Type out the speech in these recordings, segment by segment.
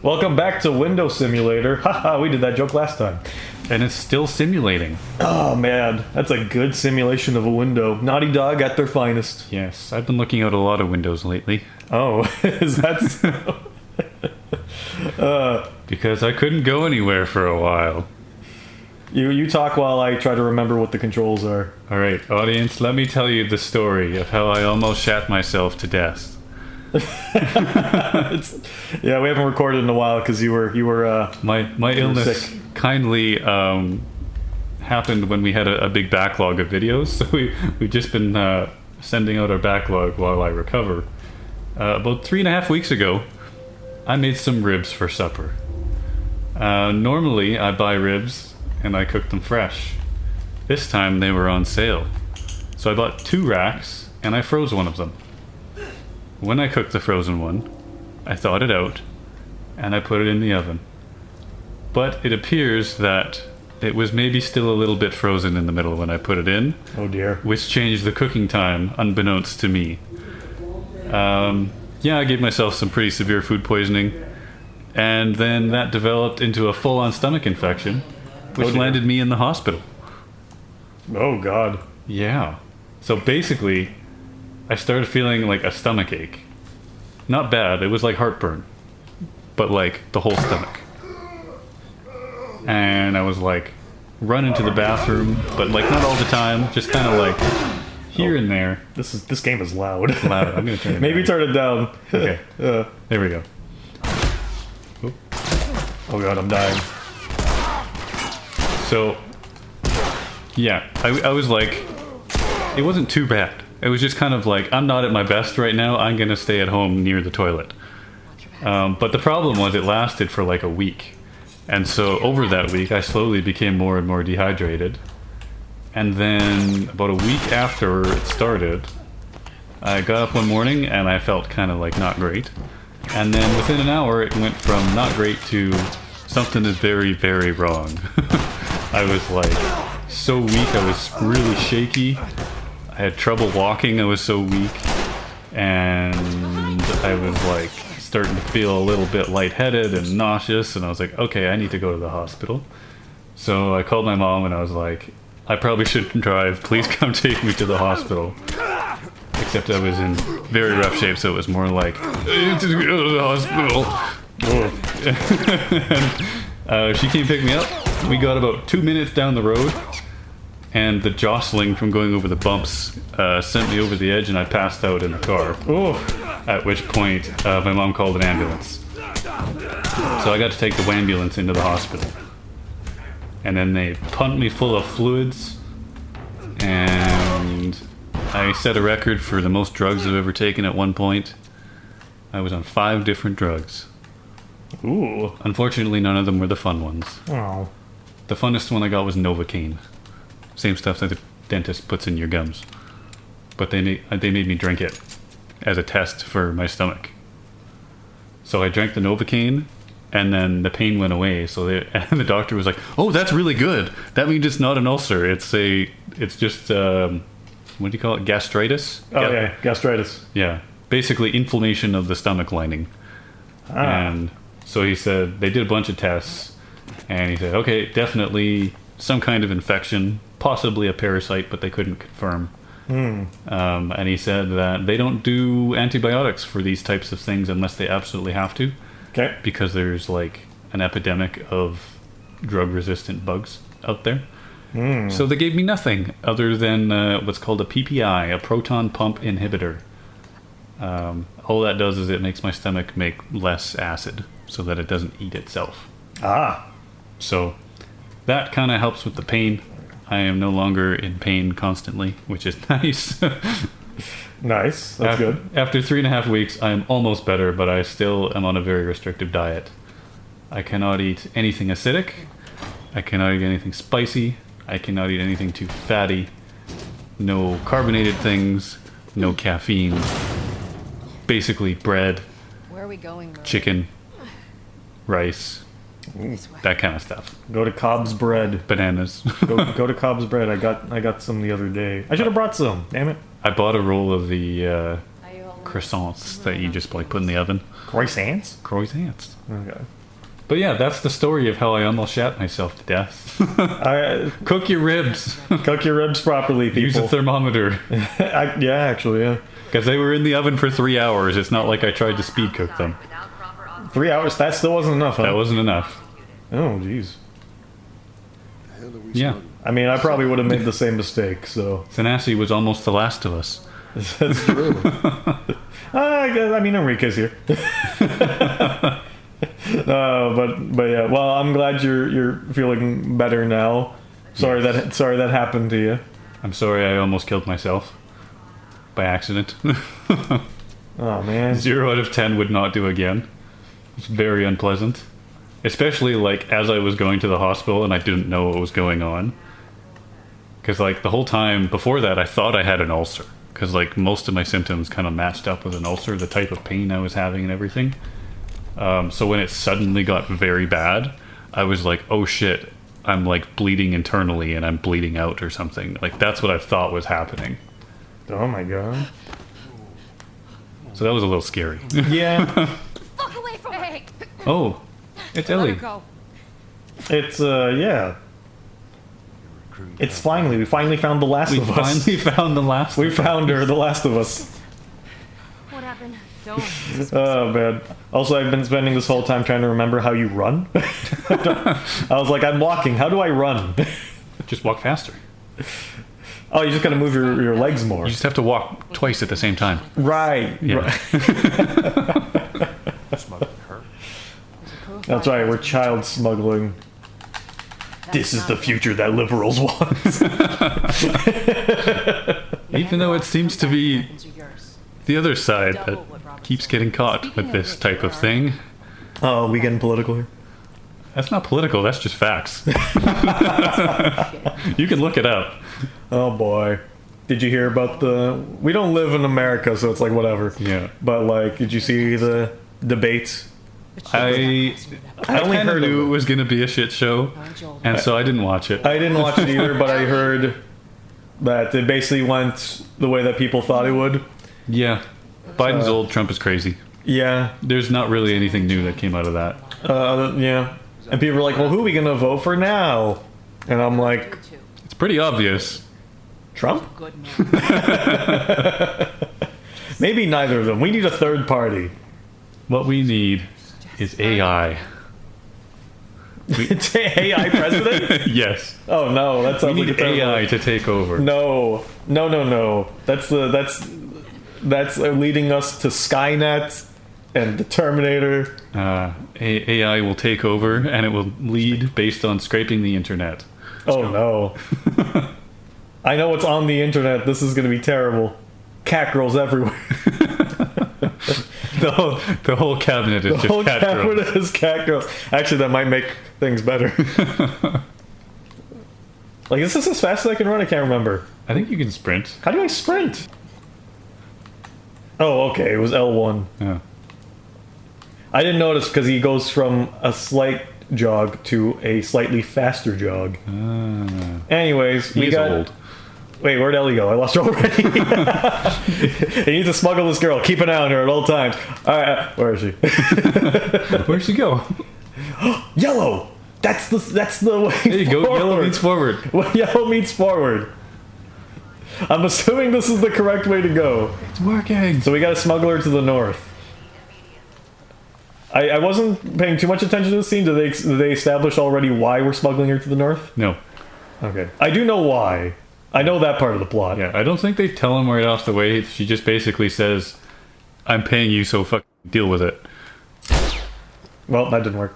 Welcome back to Window Simulator. Haha, we did that joke last time. And it's still simulating. Oh man, that's a good simulation of a window. Naughty Dog at their finest. Yes, I've been looking out a lot of windows lately. Oh, is that so? Because I couldn't go anywhere for a while. You talk while I try to remember what the controls are. Alright, audience, let me tell you the story of how I almost shat myself to death. Yeah, we haven't recorded in a while because you were My illness sick. kindly happened when we had a big backlog of videos. So we've just been sending out our backlog while I recover. About 3.5 weeks ago, I made some ribs for supper. Normally, I buy ribs and I cook them fresh. This time they were on sale. So I bought 2 racks and I froze one of them. When I cooked the frozen one, I thawed it out and I put it in the oven. But it appears that it was maybe still a little bit frozen in the middle when I put it in. Oh dear. Which changed the cooking time unbeknownst to me. Yeah, I gave myself some pretty severe food poisoning. And then that developed into a full-on stomach infection, which landed me in the hospital. Oh god. Yeah. So basically, I started feeling like a stomach ache. Not bad, it was like heartburn. But like the whole stomach. And I was like, running to the bathroom, but like not all the time, just kind of like here and there. This game is loud. It's loud. I'm gonna turn it Maybe down. turn it down. Okay. There we go. Oop. Oh god, I'm dying. So, yeah, I was like, it wasn't too bad. It was just kind of like, I'm not at my best right now, I'm gonna stay at home near the toilet. But the problem was it lasted for like a week. And so over that week, I slowly became more and more dehydrated. And then about a week after it started, I got up one morning and I felt kind of like not great. And then within an hour, it went from not great to something is very, very wrong. I was like so weak, I was really shaky. I had trouble walking, I was so weak. And I was like starting to feel a little bit lightheaded and nauseous. And I was like, okay, I need to go to the hospital. So I called my mom and I was like, I probably shouldn't drive. Please come take me to the hospital. Except I was in very rough shape, so it was more like, I need to go to the hospital. And, she came pick me up. We got about 2 minutes down the road, and the jostling from going over the bumps sent me over the edge, and I passed out in the car. Oh. At which point, my mom called an ambulance. So I got to take the ambulance into the hospital. And then they pumped me full of fluids, and I set a record for the most drugs I've ever taken at one point. I was on 5 different drugs. Ooh. Unfortunately, none of them were the fun ones. Oh. The funnest one I got was Novocaine. Same stuff that the dentist puts in your gums. But they made me drink it as a test for my stomach. So I drank the Novocaine, and then the pain went away. So and the doctor was like, "Oh, that's really good. That means it's not an ulcer. It's just what do you call it? Gastritis." Oh yeah, gastritis. Yeah, basically inflammation of the stomach lining. And so he said they did a bunch of tests, and he said, "Okay, definitely some kind of infection, possibly a parasite, but they couldn't confirm." And he said that they don't do antibiotics for these types of things unless they absolutely have to. Okay. Because there's like an epidemic of drug-resistant bugs out there. So they gave me nothing other than what's called a PPI, a proton pump inhibitor. All that does is it makes my stomach make less acid so that it doesn't eat itself. Ah. So that kind of helps with the pain. I am no longer in pain constantly, which is nice. Nice. That's good. After 3.5 weeks, I am almost better, but I still am on a very restrictive diet. I cannot eat anything acidic. I cannot eat anything spicy. I cannot eat anything too fatty. No carbonated things. No caffeine. Basically bread, Where are we going, Marie? chicken, rice, This way. that kind of stuff. Go to Cobb's Bread. Bananas. Go to Cobb's Bread. I got some the other day. I should have brought some. Damn it. I bought a roll of the Are you all croissants that you just like put in the oven. Croissants? Croissants. Okay. But yeah, that's the story of how I almost shat myself to death. Cook your ribs. Cook your ribs properly, people. Use a thermometer. Yeah, actually, yeah. Because they were in the oven for 3 hours. It's not like I tried to speed cook them. 3 hours? That still wasn't enough, huh? That wasn't enough. Oh, jeez. Yeah. I mean, I probably would have made the same mistake, so... Sanasi was almost the last of us. That's true. I mean, Enrique's here. But yeah. Well, I'm glad you're feeling better now. Sorry that happened to you. I'm sorry I almost killed myself. By accident. Oh, man. 0 out of 10 would not do again. It's very unpleasant. Especially, like, as I was going to the hospital and I didn't know what was going on. Because, like, the whole time before that, I thought I had an ulcer. Because, like, most of my symptoms kind of matched up with an ulcer, the type of pain I was having and everything. So when it suddenly got very bad, I was like, oh shit, I'm, like, bleeding internally and I'm bleeding out or something. Like, that's what I thought was happening. Oh, my God. So that was a little scary. Yeah. Fuck away from me! Oh, it's Let her Ellie. go. It's, yeah. It's we finally found the last We of us. finally found the last. We found her, the last of us. What happened? Don't. Oh, man. Also, I've been spending this whole time trying to remember how you run. I was like, I'm walking. How do I run? Just walk faster. Oh, you just gotta move your legs more. You just have to walk twice at the same time. Right. Yeah. Right. That's right, we're child smuggling. This is the future that liberals want. Even though it seems to be the other side that keeps getting caught with this type of thing. Oh, we getting political here? That's not political, that's just facts. You can look it up. Oh boy. Did you hear about we don't live in America, so it's like whatever. Yeah. But like, did you see the debates? I only kinda heard of knew it. it was going to be a shit show, and so I didn't watch it. I didn't watch it either, but I heard that it basically went the way that people thought it would. Yeah. Biden's old, Trump is crazy. Yeah. There's not really anything new that came out of that. Yeah. And people were like, well, who are we going to vote for now? And I'm like, It's pretty obvious. Trump? Maybe neither of them. We need a third party. What we need is AI. It's AI president? Yes. Oh no, that We sounds need like a terrible- AI to take over. No. That's leading us to Skynet and the Terminator. AI will take over, and it will lead based on scraping the internet. Oh no. I know what's on the internet. This is going to be terrible. Cat girls everywhere. The whole cabinet is The just whole cat cabinet girls. is cat girls. Actually, that might make things better. Like, is this as fast as I can run? I can't remember. I think you can sprint. How do I sprint? Oh, okay. It was L1. Yeah. I didn't notice because he goes from a slight jog to a slightly faster jog. Anyways, He we is got. old. Wait, where'd Ellie go? I lost her already. You need to smuggle this girl. Keep an eye on her at all times. All right, where is she? Where'd she go? Yellow. That's the way. There you go. Forward. Yellow means forward. Well, yellow means forward. I'm assuming this is the correct way to go. It's working. So we got to smuggle her to the north. I wasn't paying too much attention to the scene. Did they establish already why we're smuggling her to the north? No. Okay. I do know why. I know that part of the plot. Yeah, I don't think they tell him right off the way. She just basically says, I'm paying you, so fuck, deal with it. Well, that didn't work.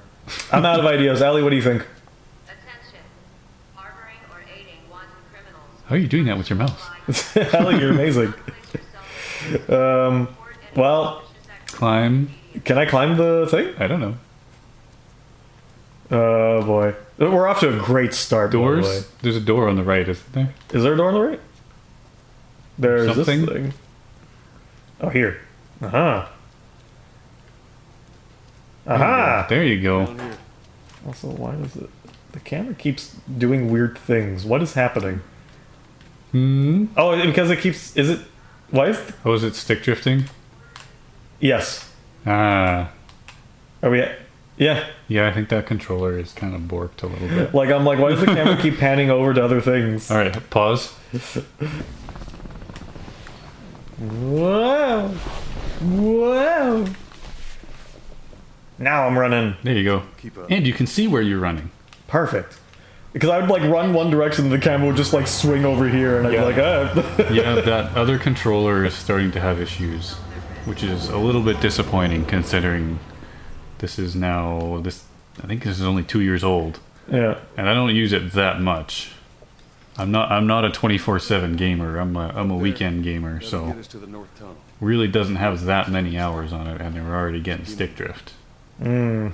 I'm out of ideas. Allie, what do you think? Attention. Harboring or aiding wanted criminals. How are you doing that with your mouse? Allie, you're amazing. Well, Climb. can I climb the thing? I don't know. Oh, boy. We're off to a great start, by the way. Doors? There's a door on the right, isn't there? Is there a door on the right? There's Something? this thing. Oh, here. Uh-huh. Aha! There you go. Also, why does it... The camera keeps doing weird things. What is happening? Hmm? Oh, because it keeps... Is it... Why is... Oh, is it stick drifting? Yes. Ah. Are we? Yeah. Yeah, I think that controller is kind of borked a little bit. Like I'm like, why does the camera keep panning over to other things? All right, pause. Whoa! Whoa! Now I'm running. There you go. Keep up. And you can see where you're running. Perfect. Because I would like run one direction and the camera would just like swing over here and I'd Yeah. be like, ah. Yeah, that other controller is starting to have issues, which is a little bit disappointing considering this is now I think this is only 2 years old, Yeah. and I don't use it that much. I'm not a 24/7 gamer. I'm a weekend gamer, That'll so get us to the north tunnel. really doesn't have that many hours on it, and they're already getting stick drift. Mm.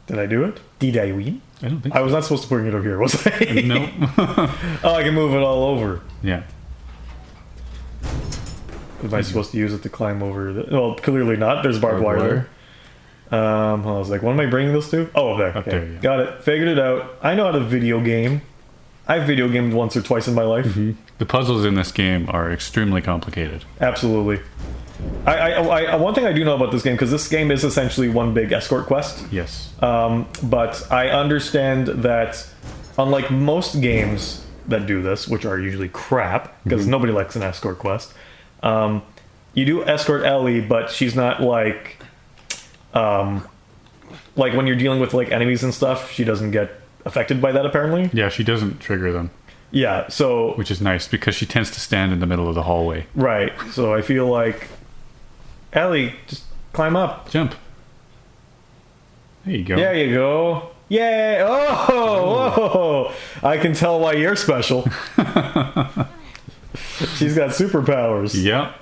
Did I do it? Did I win? I don't think I was not supposed to bring it over here, was I? no. Oh, I can move it all over. Yeah. Am I supposed to use it to climb over the... Well, clearly not. There's barbed wire there. I was like, what am I bringing this to? Oh, up there. Up Okay. there, yeah. Got it. Figured it out. I know how to video game. I've video gamed once or twice in my life. The puzzles in this game are extremely complicated. Absolutely. One thing I do know about this game, because this game is essentially one big escort quest, Yes. but I understand that unlike most games that do this, which are usually crap, because nobody likes an escort quest, you do escort Ellie, but she's not like when you're dealing with like enemies and stuff, she doesn't get affected by that apparently. Yeah, she doesn't trigger them, Yeah, so which is nice because she tends to stand in the middle of the hallway. right. So I feel like Ellie, just climb up. Jump. There you go. There you go. Yay! Oh, whoa! I can tell why you're special. She's got superpowers. Yep.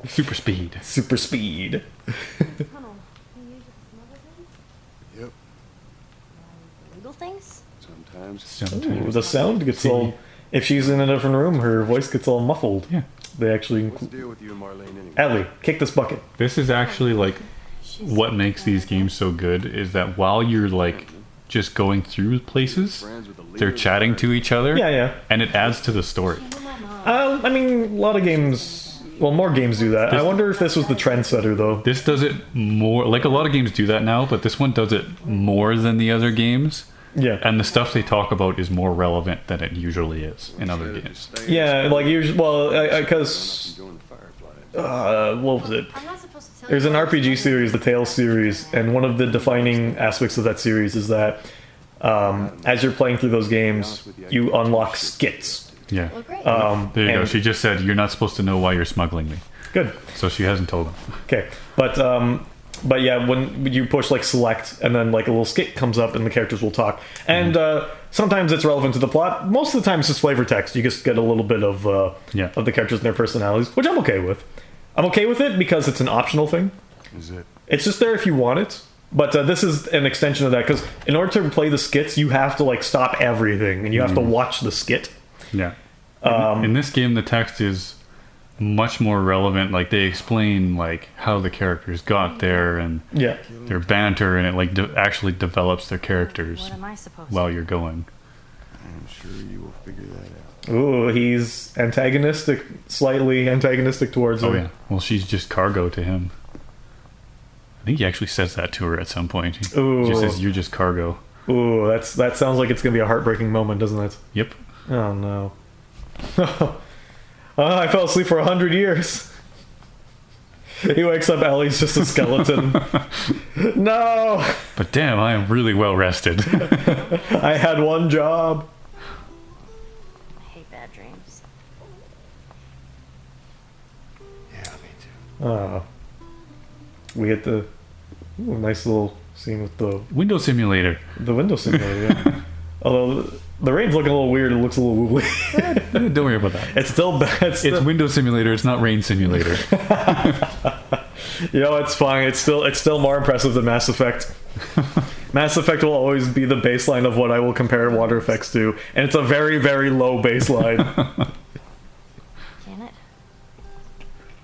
Super speed. Super speed. Tunnel. Can you use it for some other things? Yep. Legal things? Sometimes. Sometimes. The sound gets all... If she's in a different room, her voice gets all muffled. Yeah. They actually... What's the deal with you and Marlene anyway? Ellie, kick this bucket. This is actually like what makes these games so good is that while you're like just going through places, Friends with the leader they're of the chatting to each other. Yeah, yeah. And it adds to the story. I mean, a lot of games... Well, more games do that. I wonder if this was the trendsetter, though. This does it more, like a lot of games do that now, but this one does it more than the other games. Yeah. And the stuff they talk about is more relevant than it usually is in other Instead of games. just staying Yeah, like usually... Well, and because... join the Fireflies. what was it? I'm not supposed to tell There's you an what RPG it's series, the Tales series, and one of the defining aspects of that series is that as you're playing through those games, you unlock skits. Yeah. Well, great. There you go. and- She just said, you're not supposed to know why you're smuggling me. Good. So she hasn't told them. Okay. But yeah, when you push like select and then like a little skit comes up and the characters will talk. And sometimes it's relevant to the plot. Most of the time it's just flavor text. You just get a little bit of Yeah. of the characters and their personalities, which I'm okay with. I'm okay with it because it's an optional thing. Is it? It's just there if you want it. But this is an extension of that because in order to play the skits, you have to like stop everything and you have to watch the skit. Yeah. In this game, the text is much more relevant. Like they explain like how the characters got there and Yeah. their banter, and it like actually develops their characters What am I supposed to while you're going. I'm sure you will figure that out. Ooh, he's antagonistic, slightly antagonistic towards her. Oh yeah. Well, she's just cargo to him. I think he actually says that to her at some point. He Ooh. just says, "You're just cargo." Ooh, that sounds like it's gonna be a heartbreaking moment, doesn't it? Yep. Oh no. I fell asleep for 100 years. He wakes up, Ellie's just a skeleton. No! But damn, I am really well rested. I had one job. I hate bad dreams. Yeah, me too. We hit the nice little scene with the Window simulator. window simulator. Yeah. Although the rain's looking a little weird, it looks a little wobbly. Don't worry about that. It's still bad. It's window simulator. It's not rain simulator. You know, it's fine. It's still more impressive than Mass Effect. Mass Effect will always be the baseline of what I will compare water effects to, and it's a very, very low baseline. Janet?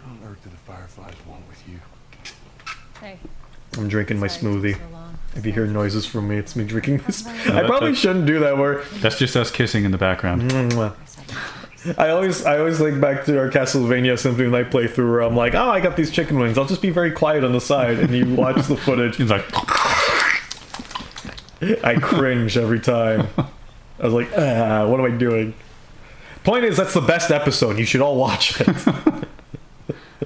What on earth do the Fireflies want with you? Hey. I'm drinking my smoothie. So long. If you hear noises from me, it's me drinking this. I probably shouldn't do that. Where That's just us kissing in the background. Mwah. I always think back to our Castlevania Symphony of the Night playthrough where I'm like, oh, I got these chicken wings. I'll just be very quiet on the side, and you watch the footage. He's like, I cringe every time. I was like, what am I doing? Point is, that's the best episode. You should all watch it.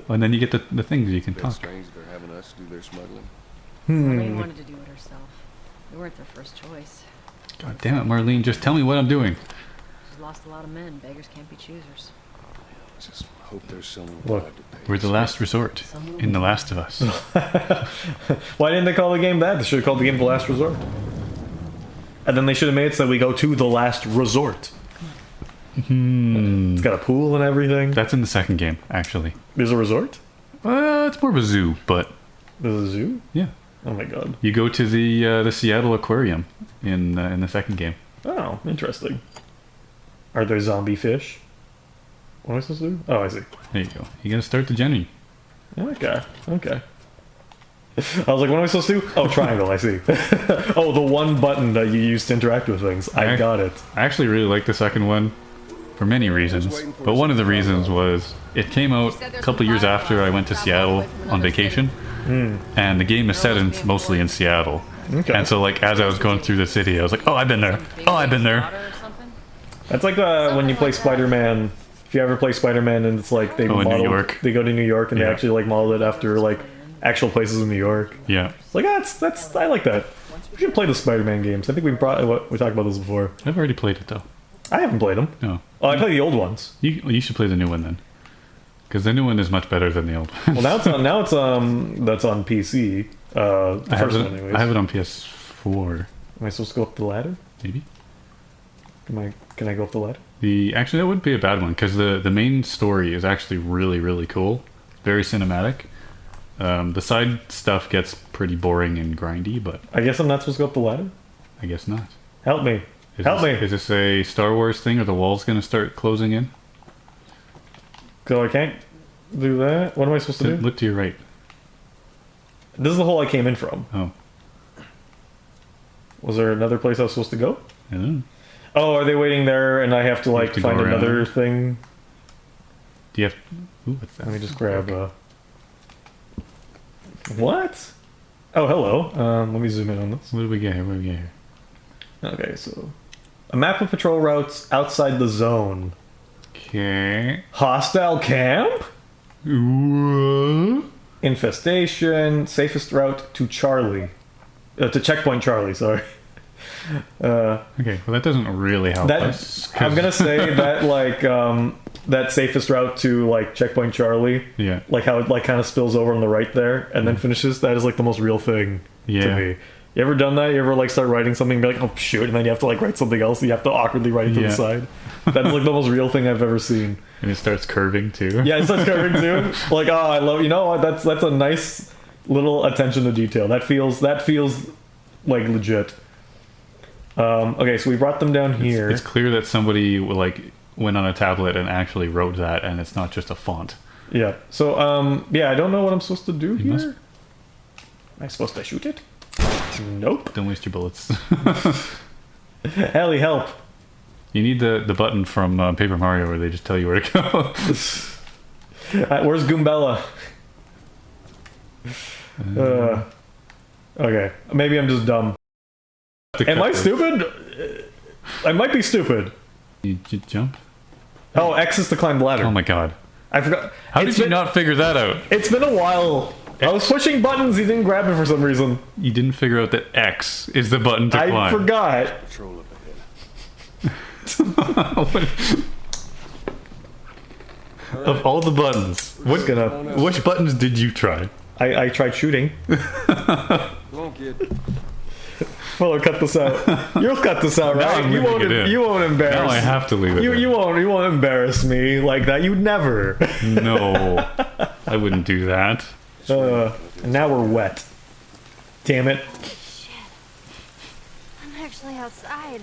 and then you get the things you can It's talk. strange they're having us do their smuggling. Marlene wanted to do it herself. We weren't their first choice. God damn it, Marlene, just tell me what I'm doing. She's lost a lot of men. Beggars can't be choosers. Just hope there's someone Look, alive to pay. We're the last resort in The Last of Us. Why didn't they call the game that? They should have called the game The Last Resort. And then they should have made it so we go to the last resort. It's got a pool and everything. That's in the second game, actually. There's a resort? It's more of a zoo, but There's a zoo? yeah. Oh my god. You go to the Seattle Aquarium in the second game. Oh, interesting. Are there zombie fish? What am I supposed to do? Oh, I see. There you go. You gotta start the journey. Okay, okay. I was like, what am I supposed to do? Oh, triangle, I see. Oh, the one button that you use to interact with things. I got it. I actually really like the second one for many reasons, but one of the reasons was it came out a couple years after I went to Seattle on vacation, and the game is set mostly in Seattle. Okay. And so, like, as I was going through the city, I was like, oh, I've been there. Oh, I've been there. That's like when you play Spider-Man. If you ever play Spider-Man and it's like they in New modeled, York. they go to New York and they Yeah. actually like modeled it after like actual places in New York. Yeah. It's like that's I like that. We should play the Spider-Man games. I think we talked about this before. I've already played it, though. I haven't played them. No. Oh, I play the old ones. You should play the new one, then. Because the new one is much better than the old one. Well, now it's that's on PC. The I have first it, one, anyways. I have it on PS4, Am I supposed to go up the ladder? maybe? Can I go up the ladder? Actually, that wouldn't be a bad one, because the main story is actually really, really cool. Very cinematic. The side stuff gets pretty boring and grindy, but I guess I'm not supposed to go up the ladder. I guess not. Help me! Is Help this, me! Is this a Star Wars thing, or the wall's going to start closing in? So I can't do that. What am I supposed to do? Look to your right. This is the hole I came in from. Oh. Was there another place I was supposed to go? I don't know. Oh, are they waiting there and I have to like to go find another around. thing? Do you have... Ooh, what's that? Let me just grab What? Oh, hello. Let me zoom in on this. What do we get here? What do we get here? Okay, so a map of patrol routes outside the zone. Okay. Hostile camp? Ooh. Infestation. Safest route to Charlie. To checkpoint Charlie, sorry. Okay, well that doesn't really help us. I'm gonna say that like that safest route to like checkpoint Charlie, Yeah. like how it like kind of spills over on the right there and then finishes. That is like the most real thing to Yeah. me. You ever done that? You ever like start writing something and be like, oh shoot, and then you have to like write something else. And you have to awkwardly write it to Yeah. the side. That's like the most real thing I've ever seen. And it starts curving too. Yeah, it starts curving too. Like, oh, I love. You know what? That's a nice little attention to detail. That feels like legit. Okay, so we brought them down here. It's clear that somebody like went on a tablet and actually wrote that, and it's not just a font. Yeah. So, yeah, I don't know what I'm supposed to do here. must- Am I supposed to shoot it? Nope. Don't waste your bullets. Ellie, help. You need the button from Paper Mario where they just tell you where to go. Where's Goombella? Okay. Maybe I'm just dumb. Am I stupid? I might be stupid. You jump? Oh, X is to climb the ladder. Oh my god. I forgot. How It's did you been- not figure that out? It's been a while. I was pushing buttons. He didn't grab it for some reason. You didn't figure out that X is the button to I climb. forgot. Patrol up ahead. Of all the buttons, which buttons did you try? I tried shooting. Come on, kid. Well, cut this out. You'll cut this out, Now right? I'm You leaving won't. it in. You won't embarrass. Now I have to leave it. You in. you won't embarrass me like that. You'd never. No, I wouldn't do that. And now we're wet. Damn it! I'm actually outside.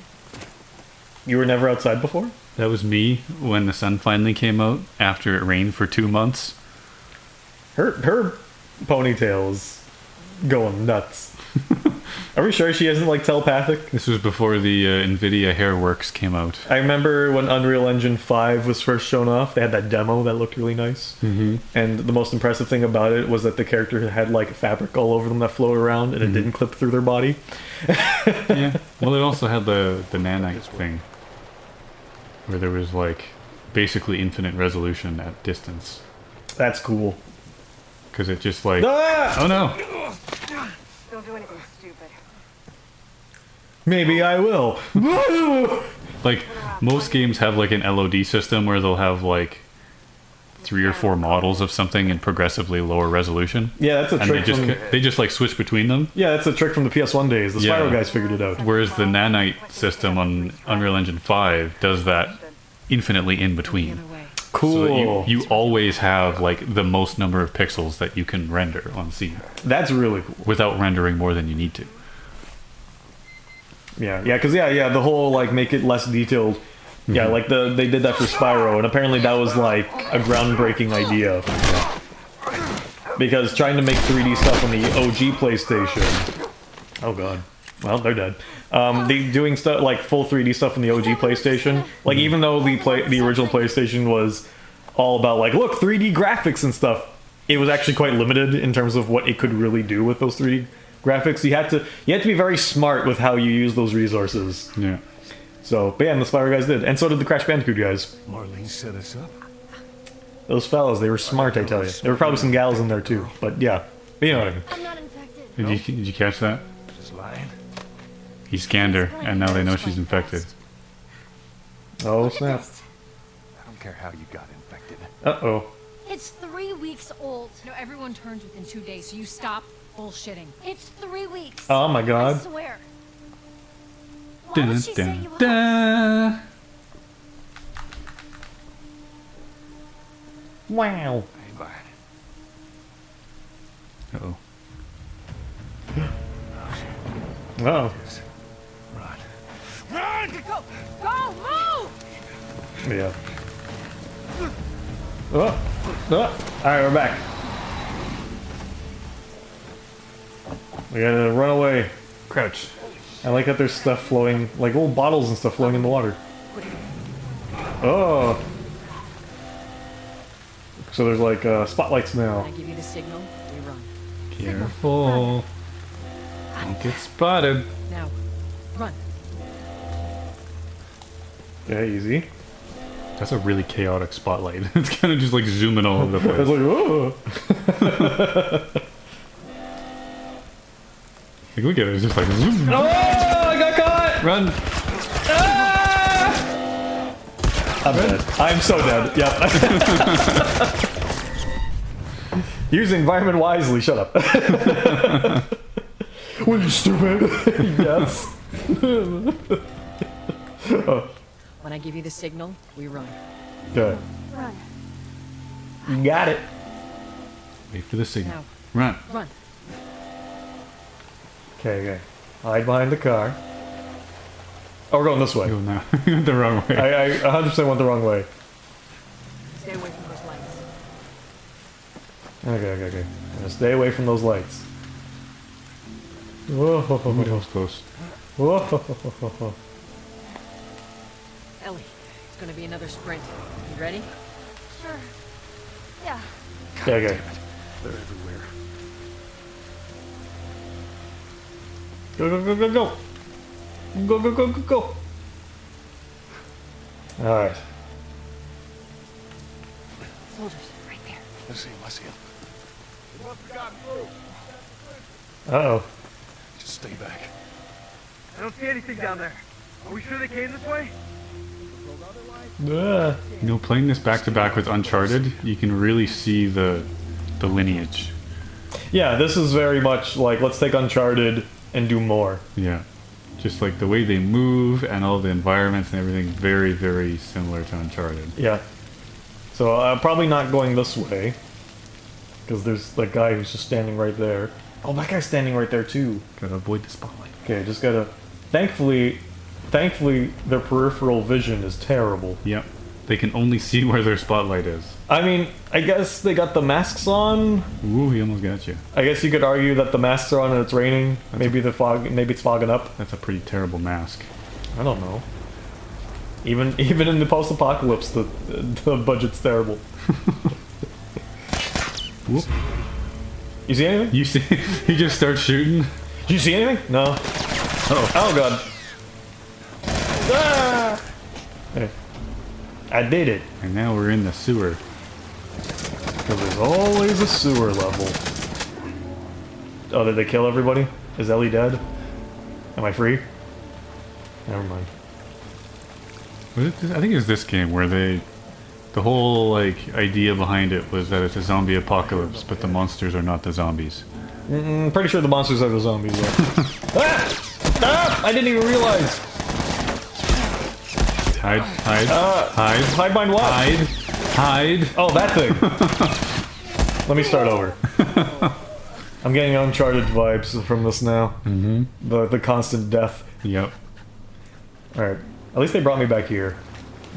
You were never outside before. That was me when the sun finally came out after it rained for 2 months. Her ponytail is going nuts. Are we sure she isn't like telepathic? This was before the NVIDIA Hairworks came out. I remember when Unreal Engine 5 was first shown off, they had that demo that looked really nice. Mm-hmm. And the most impressive thing about it was that the character had like fabric all over them that floated around and it didn't clip through their body. Yeah. Well, it also had the nanite thing, where there was like basically infinite resolution at distance. That's cool. Because it just like... Ah! Oh no! Don't do anything stupid. Maybe I will. Like, most games have like an LOD system where they'll have like 3 or 4 models of something in progressively lower resolution. Yeah, that's a And trick they just like switch between them. Yeah, that's a trick from the PS1 days. The Yeah. Spyro guys figured it out. Whereas the nanite system on Unreal Engine 5 does that infinitely in between. Get away. Cool. So that you always have like the most number of pixels that you can render on scene That's really cool. without rendering more than you need to. Yeah, because the whole like make it less detailed. Yeah, like they did that for Spyro, and apparently that was like a groundbreaking idea. Because trying to make 3D stuff on the OG PlayStation. Oh god. Well, they're dead. Doing stuff like full 3D stuff on the OG PlayStation, like even though the original PlayStation was all about like look 3D graphics and stuff, it was actually quite limited in terms of what it could really do with those 3D graphics. You had to be very smart with how you use those resources. Yeah. So, but yeah, and the Spyro guys did, and so did the Crash Bandicoot guys. Marlene set us up. Those fellas, they were smart, I tell you. There were probably some gals in there too, but yeah, but you know what I mean. I'm not infected. Did you catch that? Just lying. He scanned her, and now they know she's infected. Oh snap! I don't care how you got infected. Uh-oh. It's 3 weeks old. No, everyone turns within 2 days, so you stop bullshitting. It's 3 weeks. Oh my I god. swear. Why would she say you lied? dun. Wow. Hey, bye. Uh-oh. Oh. Run. Go, move! Yeah. Oh. Oh. Alright, we're back. We gotta run away. Crouch. I like that there's stuff flowing, like little bottles and stuff flowing in the water. Oh. So there's like spotlights now. When I give you the signal, we run. Careful. Don't get spotted. Now, run. Okay, easy. That's a really chaotic spotlight. It's kind of just like zooming all over the It's place. like, oh. Like, look at it. It's just like zoom. Oh, I got caught! Run. Ah! I'm dead. I'm so dead. Yep. Use the environment wisely. Shut up. What are you stupid? Yes. Oh, When I give you the signal, we run. good. Run. You got it. Wait for the signal. Now, Run. run. Okay. Hide behind the car. Oh, we're going this way. Go now. The wrong way. I 100% went the wrong way. Stay away from those lights. Okay. I'm gonna stay away from those lights. Whoa. Ooh, that was close. Whoa. Ellie, it's gonna be another sprint. You ready? Sure. Yeah. Okay. They're everywhere. Go. Go. Alright. Soldiers, right there. I see him. Uh-oh. Just stay back. I don't see anything down there. Are we sure they came this way? Ah. You know, playing this back to back with Uncharted, you can really see the lineage. Yeah, this is very much like, let's take Uncharted and do more. Yeah. Just like the way they move and all the environments and everything, very, very similar to Uncharted. Yeah. So probably not going this way. Because there's that guy who's just standing right there. Oh, that guy's standing right there too. Gotta avoid the spotlight. Okay, just gotta... Thankfully, their peripheral vision is terrible. Yep. they can only see where their spotlight is. I mean, I guess they got the masks on. Ooh, he almost got you. I guess you could argue that the masks are on and it's raining. Maybe it's fogging up. That's a pretty terrible mask. I don't know. Even in the post-apocalypse, the budget's terrible. Whoop. You see anything? You see, he just starts shooting. Did you see anything? No. Oh god. Ah! Hey. I did it. And now we're in the sewer. Because there's always a sewer level. Oh, did they kill everybody? Is Ellie dead? Am I free? Never mind. Was it I think it was this game where the whole like idea behind it was that it's a zombie apocalypse, but the monsters are not the zombies. Pretty sure the monsters are the zombies. Ah! Ah! I didn't even realize. Hide. Hide behind what? Hide. Oh, that thing. Let me start over. I'm getting Uncharted vibes from this now. Mm-hmm. The constant death. Yep. Alright. At least they brought me back here.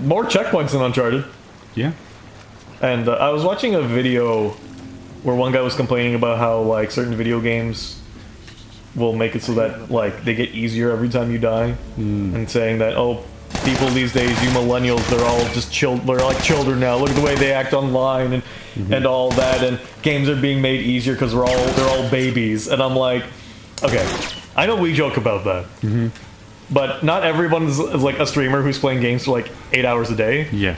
More checkpoints than Uncharted. Yeah. And I was watching a video where one guy was complaining about how like certain video games will make it so that like they get easier every time you die, and saying that people these days, you millennials, they're all just they're like children now. Look at the way they act online and all that, and games are being made easier because they're all babies. And I'm like, okay, I know we joke about that. But not everyone's like a streamer who's playing games for like 8 hours a day. Yeah.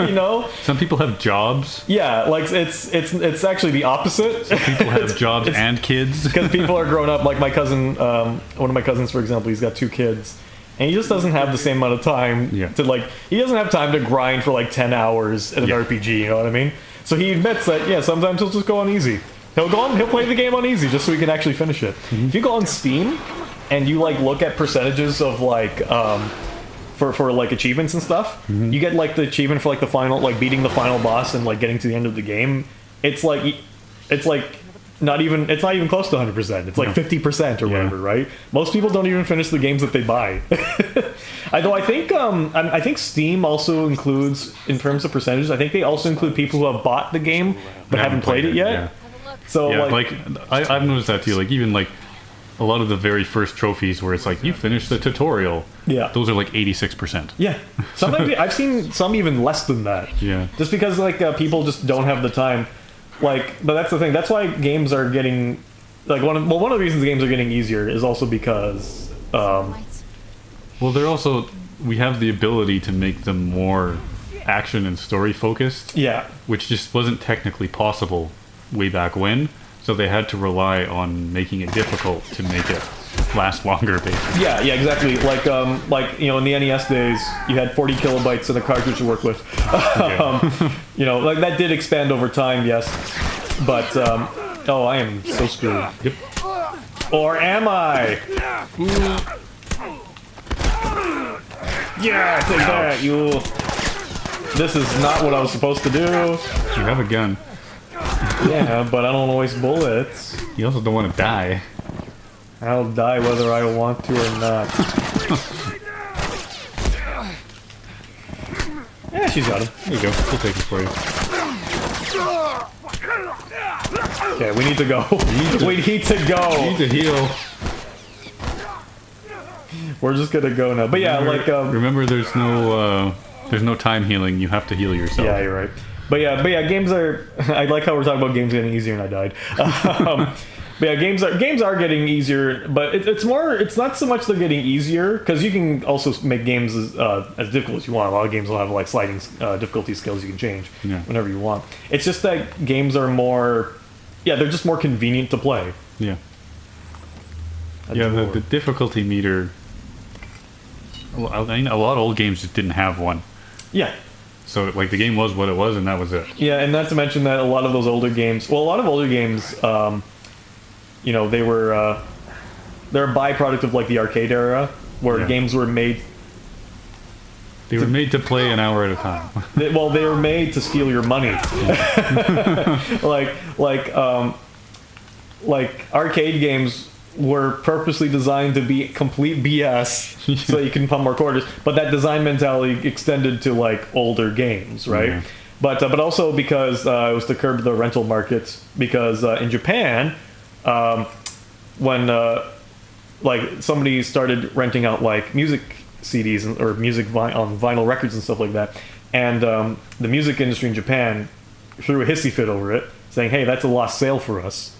You know? Some people have jobs. Yeah, like it's actually the opposite. Some people have jobs and kids. Because people are grown up. Like my cousin, one of my cousins, for example, he's got 2 kids. And he just doesn't have the same amount of time to like, he doesn't have time to grind for like 10 hours in an RPG, you know what I mean? So he admits that, yeah, sometimes he'll just go on easy. He'll play the game on easy just so he can actually finish it. If you go on Steam and you like look at percentages of like, for like achievements and stuff, you get like the achievement for like the final, like beating the final boss and like getting to the end of the game. It's like not even close to 100%. It's like 50% or whatever, right? Most people don't even finish the games that they buy. Although I think Steam also includes, in terms of percentages, I think they also include people who have bought the game but haven't played it yet. Yeah. So yeah, like I've noticed that too. Like even like a lot of the very first trophies where it's like you finished the tutorial. Yeah. Those are like 86%. Yeah. Sometimes I've seen some even less than that. Yeah. Just because like people just don't have the time. Like, but that's the thing. That's why games are getting like one of the reasons games are getting easier is also because well, they're also, we have the ability to make them more action and story focused. Yeah. Which just wasn't technically possible way back when. So they had to rely on making it difficult to make it last longer, basically. Yeah, exactly. Like you know, in the NES days, you had 40 kilobytes in a cartridge to work with. You know, like that did expand over time, yes. But oh, I am so screwed. Yep. Or am I? Yeah, take that, you. This is not what I was supposed to do. You have a gun. Yeah, but I don't waste bullets. You also don't want to die. I'll die whether I want to or not. Yeah, she's got him. There you go. We'll take it for you. Okay, we need to go. We need to go. You need to heal. We're just gonna go now. But yeah, remember, there's no time healing. You have to heal yourself. Yeah, you're right. But yeah, games are. I like how we're talking about games getting easier, and I died. But yeah, games are getting easier, but it's more. It's not so much they're getting easier because you can also make games as difficult as you want. A lot of games will have like sliding difficulty scales you can change whenever you want. It's just that games are more. Yeah, they're just more convenient to play. Yeah. The difficulty meter. Well, I mean, a lot of old games just didn't have one. Yeah. So, like, the game was what it was, and that was it. Yeah, and not to mention that a lot of older games, you know, they're a byproduct of, like, the arcade era, where games were made... They were made to play an hour at a time. They were made to steal your money. like arcade games were purposely designed to be complete BS so you can pump more quarters. But that design mentality extended to like older games, right? Yeah. But also because it was to curb the rental market. Because in Japan, when like somebody started renting out like music CDs or music on vinyl records and stuff like that, and the music industry in Japan threw a hissy fit over it, saying, "Hey, that's a lost sale for us."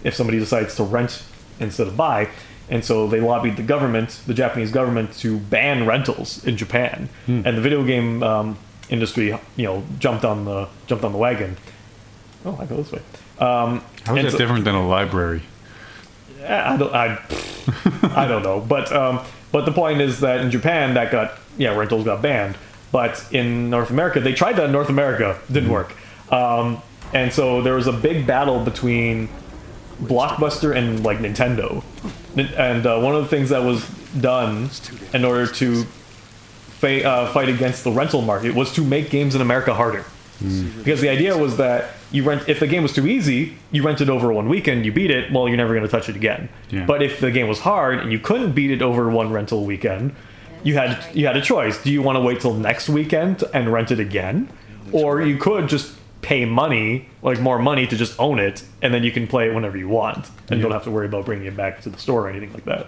If somebody decides to rent instead of buy. And so they lobbied the government, the Japanese government, to ban rentals in Japan. And the video game industry, jumped on the wagon. Oh, I go this way. How is that different than a library? I don't know. But the point is that in Japan, rentals got banned. But in North America, they tried that in North America, didn't work. And so there was a big battle between Blockbuster and like Nintendo. And one of the things that was done in order to fight against the rental market was to make games in America harder. Because the idea was that if the game was too easy, you rent it over one weekend, you beat it, well, you're never going to touch it again. Yeah. But if the game was hard and you couldn't beat it over one rental weekend, you had a choice. Do you want to wait till next weekend and rent it again? Or you could just pay money, like more money, to just own it, and then you can play it whenever you want, and you don't have to worry about bringing it back to the store or anything like that.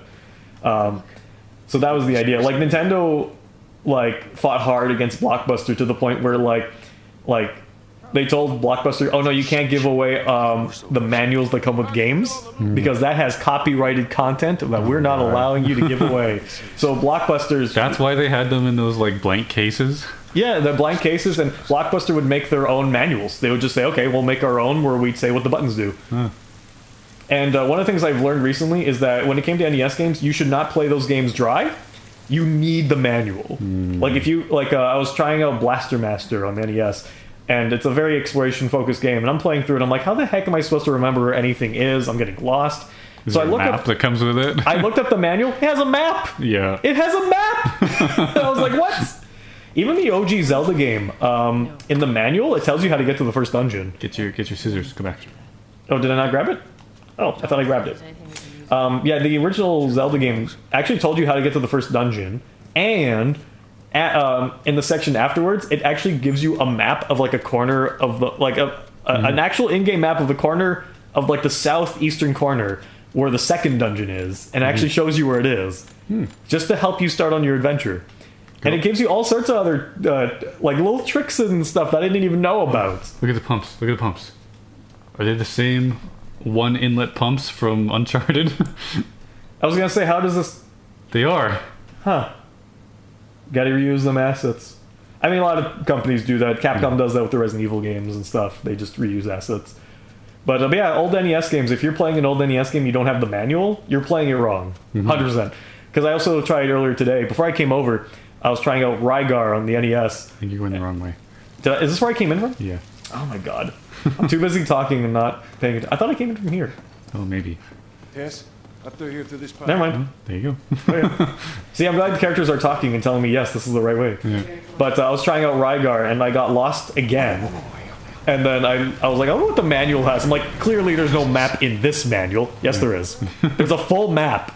So that was the idea. Like Nintendo, like fought hard against Blockbuster to the point where like they told Blockbuster, "Oh no, you can't give away the manuals that come with games because that has copyrighted content that we're not allowing you to give away." So Blockbuster's That's why they had them in those like blank cases. Yeah, the blank cases, and Blockbuster would make their own manuals. They would just say, "Okay, we'll make our own where we'd say what the buttons do." And one of the things I've learned recently is that when it came to NES games, you should not play those games dry. You need the manual. Like if you I was trying out Blaster Master on the NES, and it's a very exploration-focused game, and I'm playing through it. I'm like, how the heck am I supposed to remember where anything is? I'm getting lost. Is there a map that comes with it? I looked up the manual. It has a map. Yeah. It has a map. I was like, what? Even the OG Zelda game, in the manual, it tells you how to get to the first dungeon. Get your scissors. Come back. Oh, did I not grab it? Oh, I thought I grabbed it. Yeah, the original Zelda game actually told you how to get to the first dungeon, and in the section afterwards, it actually gives you a map of like a corner of the an actual in-game map of the corner of like the southeastern corner where the second dungeon is, and actually shows you where it is, just to help you start on your adventure. And it gives you all sorts of other like little tricks and stuff that I didn't even know about. Look at the pumps. Look at the pumps. Are they the same one inlet pumps from Uncharted? I was gonna say, how does this? They are. Huh. Gotta reuse them assets. I mean, a lot of companies do that. Capcom does that with the Resident Evil games and stuff. They just reuse assets. But yeah, old NES games. If you're playing an old NES game, you don't have the manual. You're playing it wrong, 100%. Because I also tried earlier today. Before I came over, I was trying out Rygar on the NES. I think you went the wrong way. Is this where I came in from? Yeah. Oh my god. I'm too busy talking and not paying attention. I thought I came in from here. Oh, maybe. Yes, up through here through this pipe. Never mind. There you go. Oh, yeah. See, I'm glad the characters are talking and telling me, yes, this is the right way. Yeah. But I was trying out Rygar and I got lost again. And then I was like, I wonder what the manual has. I'm like, clearly there's no map in this manual. Yes, there is. There's a full map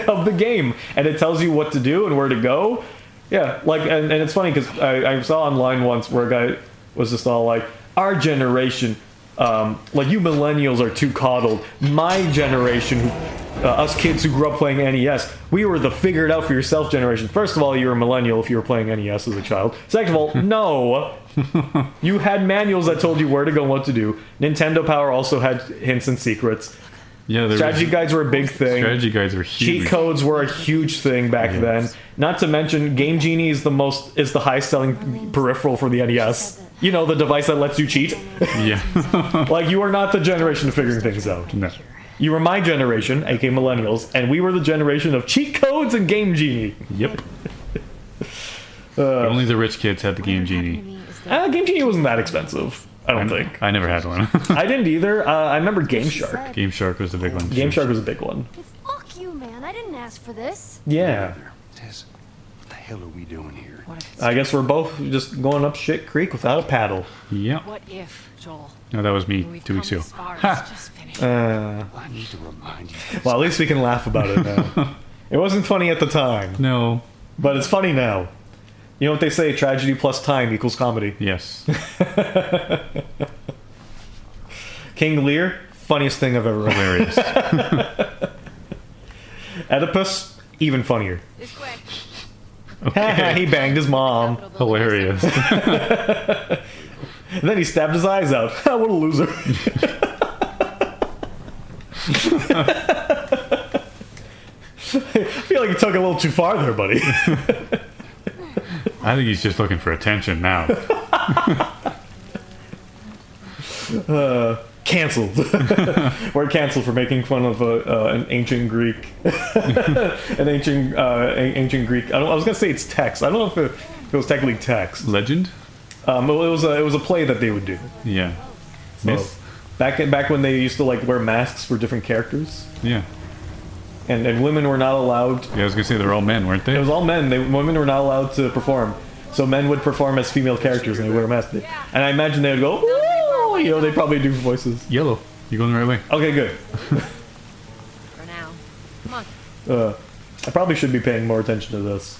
of the game. And it tells you what to do and where to go. Yeah, like, and it's funny because I saw online once where a guy was just all like, our generation, like you millennials are too coddled. My generation, us kids who grew up playing NES, we were the figure it out for yourself generation. First of all, you were a millennial if you were playing NES as a child. Second of all, no. You had manuals that told you where to go and what to do. Nintendo Power also had hints and secrets. Yeah, strategy guides were a big thing. Strategy guides were huge. Cheat codes were a huge thing back then. Not to mention, Game Genie is the highest selling peripheral for the NES. You know, the device that lets you cheat. Yeah. Like, you are not the generation of figuring things out. No. You were my generation, aka millennials, and we were the generation of cheat codes and Game Genie. Yep. Only the rich kids had the Game Genie. Game Genie wasn't that expensive, I don't think. I never had one. I didn't either. I remember Game Shark. Game Shark was the big one. Game Shark was a big one. Fuck you, man. I didn't ask for this. Yeah. Tess, what the hell are we doing here? What if it's I guess we're both just going up shit creek without a paddle. Yeah. What if, Joel? No, that was me When we've 2 come weeks ago. this far, it's just finished. Uh, I need to remind you. well, at least we can laugh about it now. It wasn't funny at the time, No. but it's funny now. You know what they say? Tragedy plus time equals comedy. Yes. King Lear, funniest thing I've ever read. Hilarious. Oedipus, even funnier. This way. He banged his mom. Hilarious. And then he stabbed his eyes out. What a loser. I feel like you took it a little too far there, buddy. I think he's just looking for attention now. Cancelled. We're cancelled for making fun of an ancient Greek. Ancient Greek. I was gonna say it's text. I don't know if it was technically text. Legend? Well, it was a play that they would do. Yeah. So, Myth? back when they used to like wear masks for different characters, Yeah. and women were not allowed. Yeah, I was gonna say they're all men, weren't they? It was all men. Women were not allowed to perform. So men would perform as female characters and they would wear a mask. And I imagine they would go, "Ooh," you know, they probably do voices. Yellow. You're going the right way. Okay, good. For now. Come on. I probably should be paying more attention to this.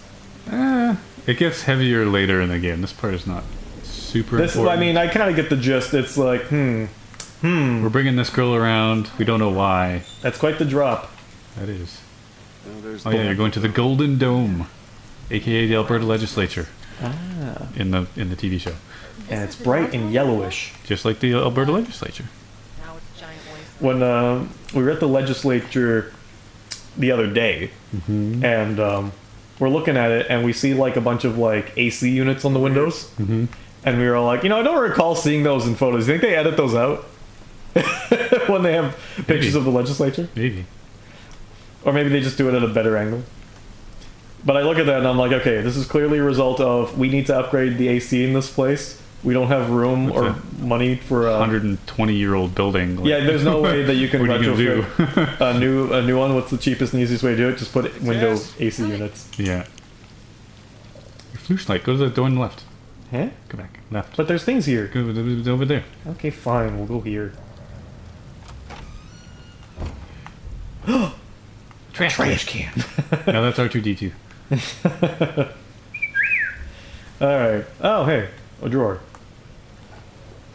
It gets heavier later in the game. This part is not super This, important. I mean, I kind of get the gist. It's like, We're bringing this girl around. We don't know why. that's quite the drop. That is. Oh, there's Oh yeah, you're going to the Golden Dome, aka the Alberta Legislature. In the TV show, And it's bright and yellowish. just like the Alberta Legislature. Now it's a giant waste. When we were at the legislature the other day, and we're looking at it, and we see like a bunch of like AC units on the windows, and we were all like, I don't recall seeing those in photos. You think they edit those out when they have pictures Maybe. of the legislature, Maybe. or maybe they just do it at a better angle? But I look at that and I'm like, okay, this is clearly a result of we need to upgrade the AC in this place. We don't have room What's or that? money for 120-year-old building. Like, yeah, there's no way that you can What are you gonna retrofit a new one. What's the cheapest and easiest way to do it? Just put window AC units. Yeah. Your flashlight. Go to the door on the left. Huh? Go back. Left. But there's things here. Go over there. Okay, fine. We'll go here. Trash can. No, that's R2D2. All right. Oh, hey, a drawer.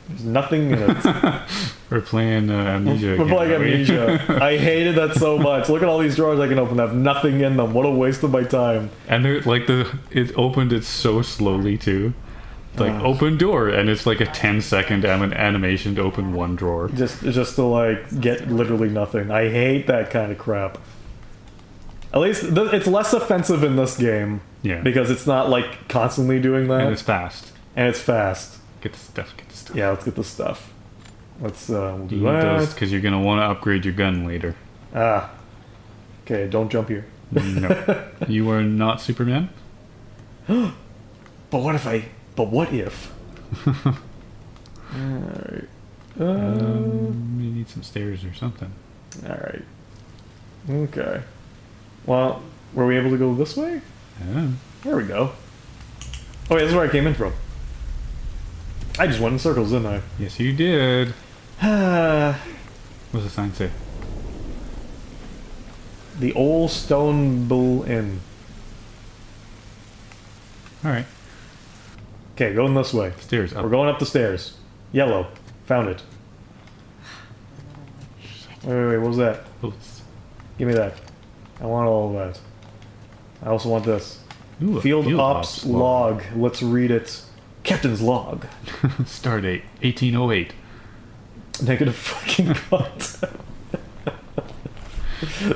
There's nothing in it. We're playing Amnesia. We're again, playing aren't we? Amnesia. I hated that so much. Look at all these drawers I can open that have nothing in them. What a waste of my time. And they're like it opened it so slowly too. Like open door, and it's like a 10-second animation to open one drawer. Just to like get literally nothing. I hate that kind of crap. At least it's less offensive in this game. Yeah. Because it's not like constantly doing that. And it's fast. And it's fast. Get the stuff. Get the stuff. Yeah, let's get the stuff. Let's we'll do You need those that. because you're gonna want to upgrade your gun later. Ah. Okay, don't jump here. No, you are not Superman. But what if? Alright. You need some stairs or something. Alright. Okay. Well, were we able to go this way? Yeah. There we go. Oh, yeah, this is where I came in from. I just went in circles, didn't I? Yes, you did. The What does the sign say? Old Stone Bull Inn. All right. Okay, going this way. Stairs up. We're going up the stairs. Yellow. Found it. Wait, what was that? Bullets. Give me that. I want all of that. I also want this. Ooh, a Field Ops log. Let's read it. Captain's log. Stardate 1808. Negative fucking content.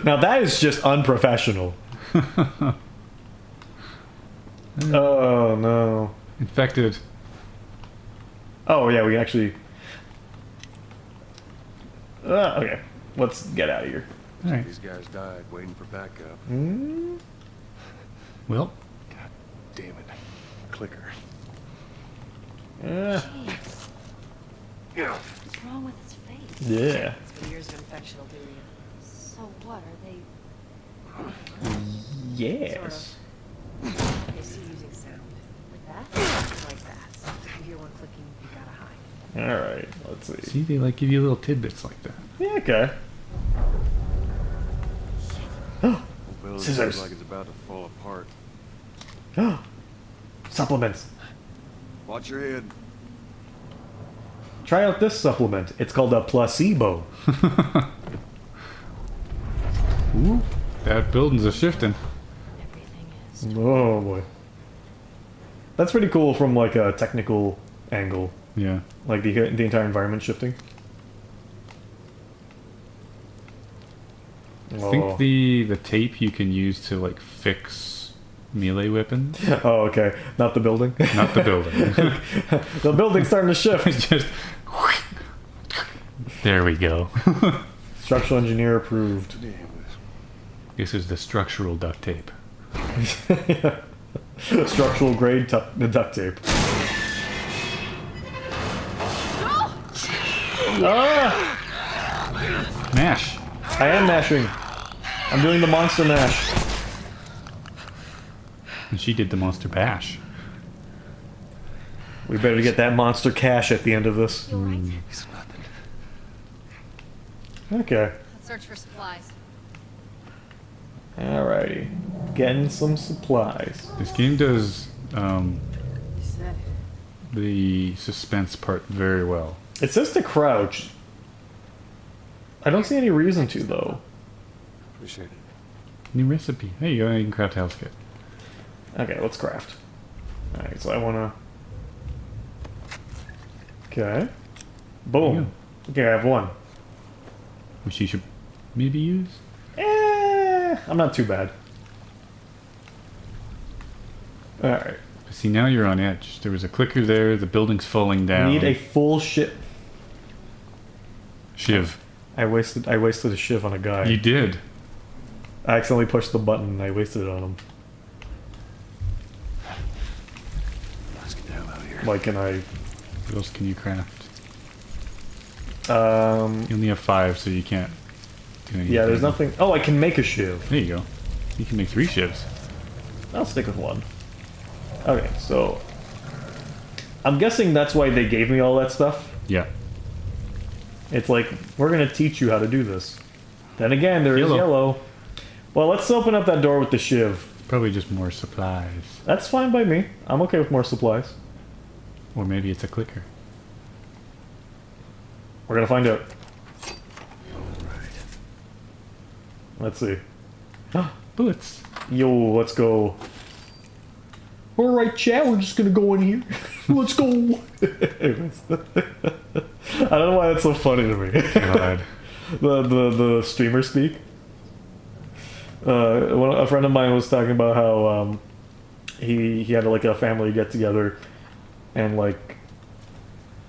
Now that is just unprofessional. Oh no. Infected. Oh yeah, we can actually. Okay, let's get out of here. All right. These guys died waiting for backup. Well, God damn it. Clicker. Uh, Yeah. What's wrong with his face? yeah. It's what years of infection will do to you. So what? Are they... Yes. Sort of. I see you using sound. Like that? Like that. If you hear one clicking, you gotta hide. All right, let's see. See, they like give you little tidbits like that. Yeah, okay. Well, Scissors. Looks like it's about to fall apart. Supplements. Watch your head. Try out this supplement. It's called a placebo. Ooh, that building's a shifting. Everything is. Oh boy. That's pretty cool from like a technical angle. Yeah. Like the entire environment shifting. I think the tape you can use to like fix melee weapons, Oh, okay. Not the building. not the building. The building's starting to shift. Just there we go. Structural engineer approved. Damn This is the structural duct tape. Structural grade duct tape. Ah! Mash. I am mashing. I'm doing the monster mash. And she did the monster bash. We better get that monster cash at the end of this. You alright? It's nothing. Okay. Let's search for supplies. Alrighty. Getting some supplies. This game does You said it. the suspense part very well. It says to crouch. I don't see any reason to, though. Appreciate it. New recipe. Hey, you go. You can craft house kit. Okay, let's craft. Alright, so I wanna... Okay. Boom. Okay, I have one. Which you should maybe use. I'm not too bad. Alright. See, now you're on edge. There was a clicker there. The building's falling down. Need a full ship. shiv. I wasted a shiv on a guy. You did. I accidentally pushed the button and I wasted it on him. Let's get the hell out of here. Like, and I... What else can you craft? You Um... only have 5, so you can't do anything. Yeah, there's nothing... Oh, I can make a shiv. There you go. You can make 3 shivs. I'll stick with one. Okay, so... I'm guessing that's why they gave me all that stuff. Yeah. It's like, we're gonna teach you how to do this. Then again, there is Yellow. yellow. Well, let's open up that door with the shiv. Probably just more supplies. That's fine by me. I'm okay with more supplies. Or maybe it's a clicker. We're gonna find out. Let's see. Bullets. Yo, let's go. Alright, chat, we're just gonna go in here. Let's go. Anyways. I don't know why that's so funny to me. God. the streamer speak. A friend of mine was talking about how he had like a family get together, and like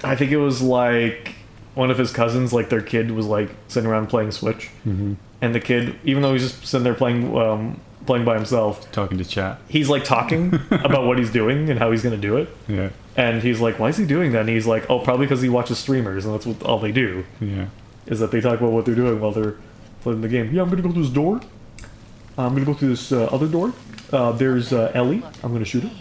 I think it was like one of his cousins, like their kid was like sitting around playing Switch, Mm-hmm. and the kid, even though he's just sitting there playing by himself, Talking to chat. he's like talking about what he's doing and how he's gonna do it. Yeah. And he's like, why is he doing that? And he's like, oh, probably because he watches streamers, and that's what all they do, Yeah. is that they talk about what they're doing while they're playing the game. Yeah, I'm gonna go through this door. I'm gonna go through this other door. There's Ellie. I'm gonna shoot her.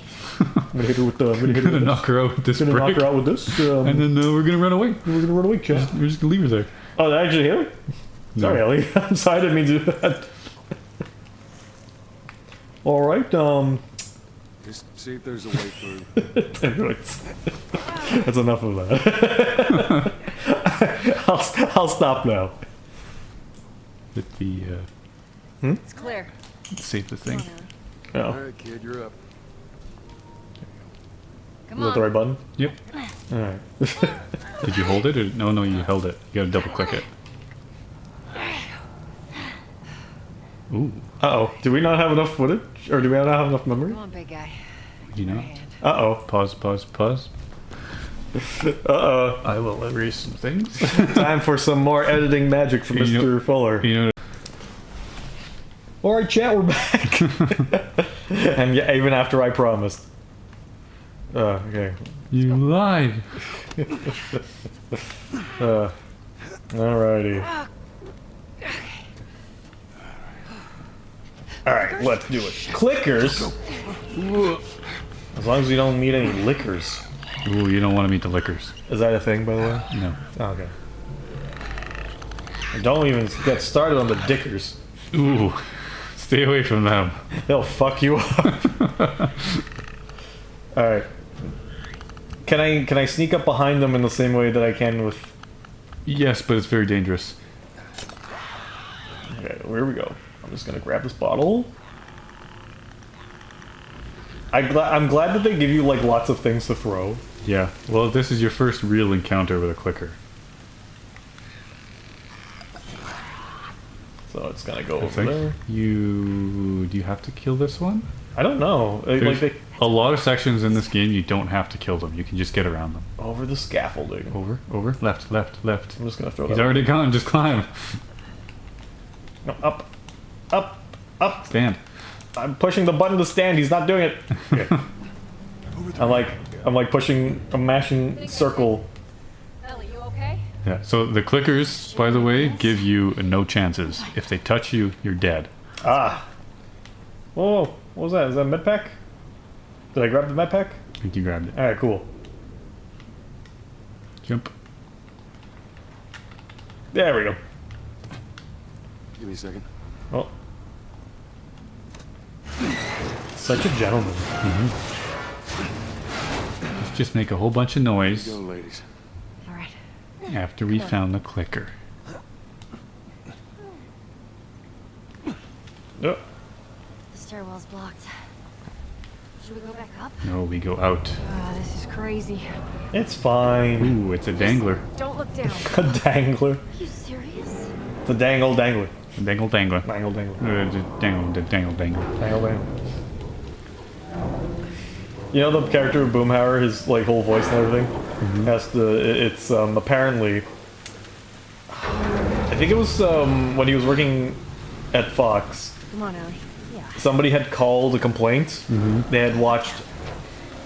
I'm gonna hit her with the. I'm gonna hit her Gonna with knock her out with this this. Gonna knock brick. her out with this. And then we're gonna run away. we're gonna run away, chat. We're just gonna leave her there. Oh, that actually hit her? No. Sorry, Ellie. I'm sorry, I didn't mean to do that. All right. Just see if there's a way through. Anyways, that's enough of that. I'll stop now. With the It's clear. save the thing. Oh, All right, kid, you're up. Come is that on. the right button? Yep. All right. Did you hold it or no? You held it. You gotta double click it. Ooh. Uh-oh. Do we not have enough footage? Or do we not have enough memory? Come on, big guy. You know. Uh-oh. Pause. Uh-oh. I will erase some things. Time for some more editing magic from You know- Mr. Fuller. You know. Alright, chat, we're back. And yeah, even after I promised. Okay. You lied. Alrighty. Alright, let's do it. Clickers? As long as we don't meet any lickers. Ooh, you don't want to meet the lickers. Is that a thing, by the way? No. Oh, okay. And don't even get started on the dickers. Ooh, stay away from them. They'll fuck you up. Alright. Can I sneak up behind them in the same way that I can with... Yes, but it's very dangerous. Okay, here we go. I'm just gonna grab this bottle. I'm glad that they give you like lots of things to throw. Yeah. Well, this is your first real encounter with a clicker. So it's gonna go I over think there. do you have to kill this one? I don't know. There's a lot of sections in this game you don't have to kill them. You can just get around them. Over the scaffolding. Over, left. I'm just gonna throw He's that. already gone. Just climb. No, up. Stand. I'm pushing the button to stand. He's not doing it. Okay. I'm like pushing. I'm mashing circle. Ellie, you okay? Yeah. So the clickers, by the way, give you no chances. If they touch you, you're dead. Ah. Whoa. What was that? Is that a med pack? Did I grab the med pack? I think you grabbed it. All right. Cool. Jump. There we go. Give me a second. Oh. Such a gentleman. Let's just make a whole bunch of noise Go, ladies. All right. after we found the clicker. Oh. The stairwell's blocked. Should we go back up? No, we go out. This is crazy. It's fine. Ooh, it's a dangler. Don't look down. A dangler. Are you serious? It's a dangler. A dangle dangler. Dangle. Dangle. Dangle dangle. You know the character of Boomhauer, his like whole voice and everything has to. It's apparently. I think it was when he was working at Fox. Come on, Ellie. Yeah. Somebody had called a complaint. They had watched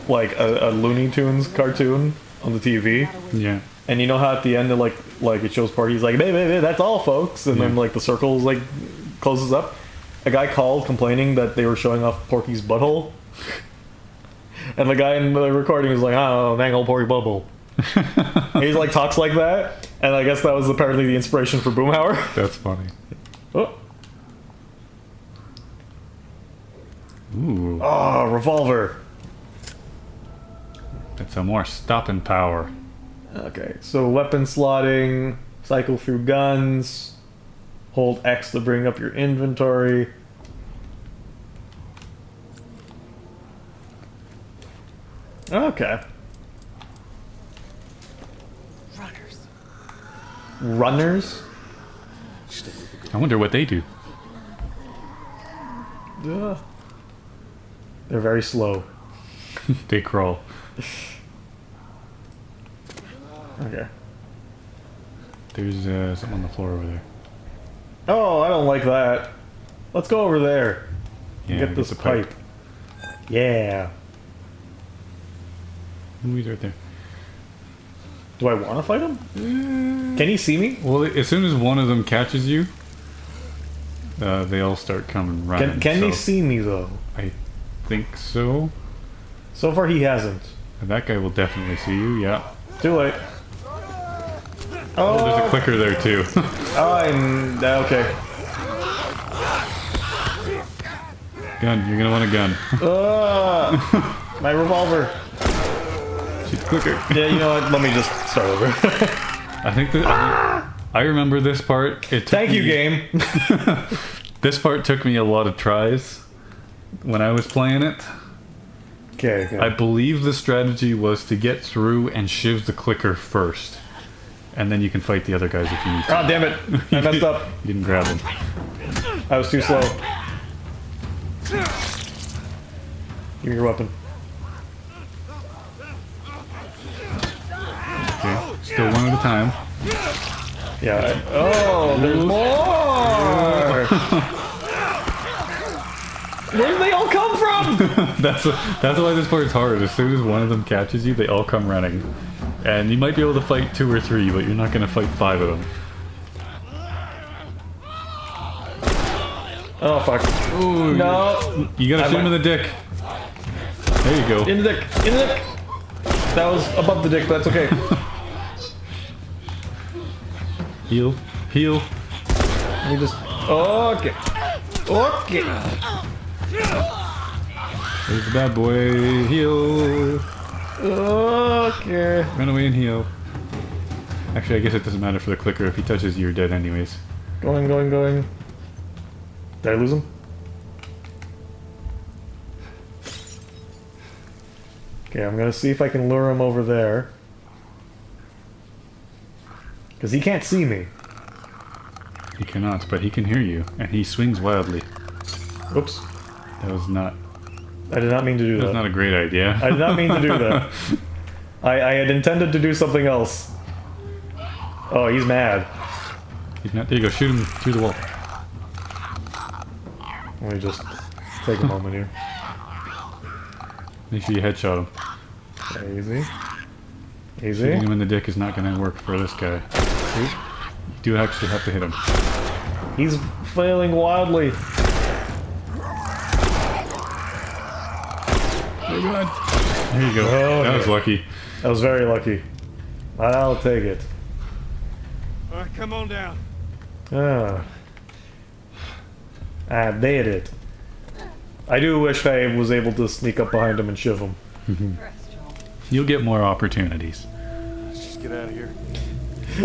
like a Looney Tunes cartoon on the TV, Yeah. and you know how at the end it it shows Porky's like, baby, that's all, folks, and then like the circle like closes up. A guy called complaining that they were showing off Porky's butthole. And the guy in the recording was like, oh, dang old Porky bubble. He like talks like that, and I guess that was apparently the inspiration for Boomhauer. That's funny. Oh, Ooh. oh, revolver. That's some more stopping power. Okay, so weapon slotting, cycle through guns, hold X to bring up your inventory. Okay. Runners? I wonder what they do. Yeah. They're very slow. They crawl. Okay. There's something on the floor over there. Oh, I don't like that. Let's go over there. Yeah, Get this the pipe. Yeah. Ooh, he's right there. Do I want to fight him? Can he see me? Well, as soon as one of them catches you, they all start coming running. Can he so see me though? I think so. So far he hasn't. And that guy will definitely see you, yeah. Too late. Oh, there's a Oh, clicker there too. I'm okay. Gun, you're gonna want a gun. My revolver. Shoot the clicker. Yeah, you know what? Let me just start over. I think that I remember this part. It took Thank you, me- game. This part took me a lot of tries when I was playing it. Okay. I believe the strategy was to get through and shiv the clicker first. And then you can fight the other guys if you need to. Oh, damn it. I messed up. You didn't grab them. I was too slow. Give me your weapon. Okay, still one at a time. Yeah. Oh, there's more! Where did they all come from? That's why this part's hard. As soon as one of them catches you, they all come running. And you might be able to fight 2 or 3, but you're not going to fight 5 of them. Oh fuck. Ooh, No. You gotta shoot him in the dick. There you go. In the dick. In the dick. That was above the dick, but that's okay. Heal. Heal. We just. Okay. Okay. There's the bad boy. Heal. Okay. Run away and heal. Actually, I guess it doesn't matter for the clicker. If he touches you, you're dead anyways. Going, going, going. Did I lose him? Okay, I'm gonna see if I can lure him over there. Because he can't see me. He cannot, but he can hear you, and he swings wildly. Oops. That was not. I did not mean to do That was that. not a great idea. I did not mean to do that. I had intended to do something else. Oh, he's mad. He's not. There you go. Shoot him through the wall. Let me just take a moment here. Make sure you headshot him. Okay, easy. Easy. Shooting him in the dick is not going to work for this guy. You do actually have to hit him. He's flailing wildly. Oh god. There you go. Oh, that was lucky. I was very lucky. I'll take it. All right, come on down. Ah. I did it. I do wish I was able to sneak up behind him and shiv him. You'll get more opportunities. Let's just get out of here.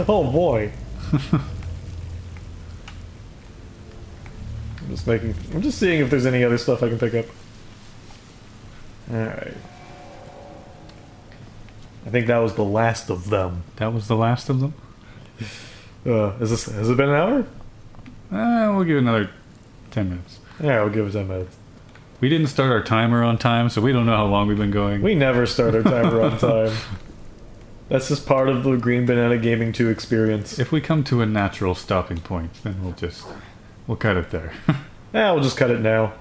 Oh boy. I'm just seeing if there's any other stuff I can pick up. Alright. I think that was the last of them. That was the last of them? Has it been an hour? We'll give it another 10 minutes. Yeah, I'll give it 10 minutes. We didn't start our timer on time, so we don't know how long we've been going. We never start our timer on time. That's just part of the Green Banana Gaming 2 experience. If we come to a natural stopping point, then we'll cut it there. Yeah, we'll just cut it now.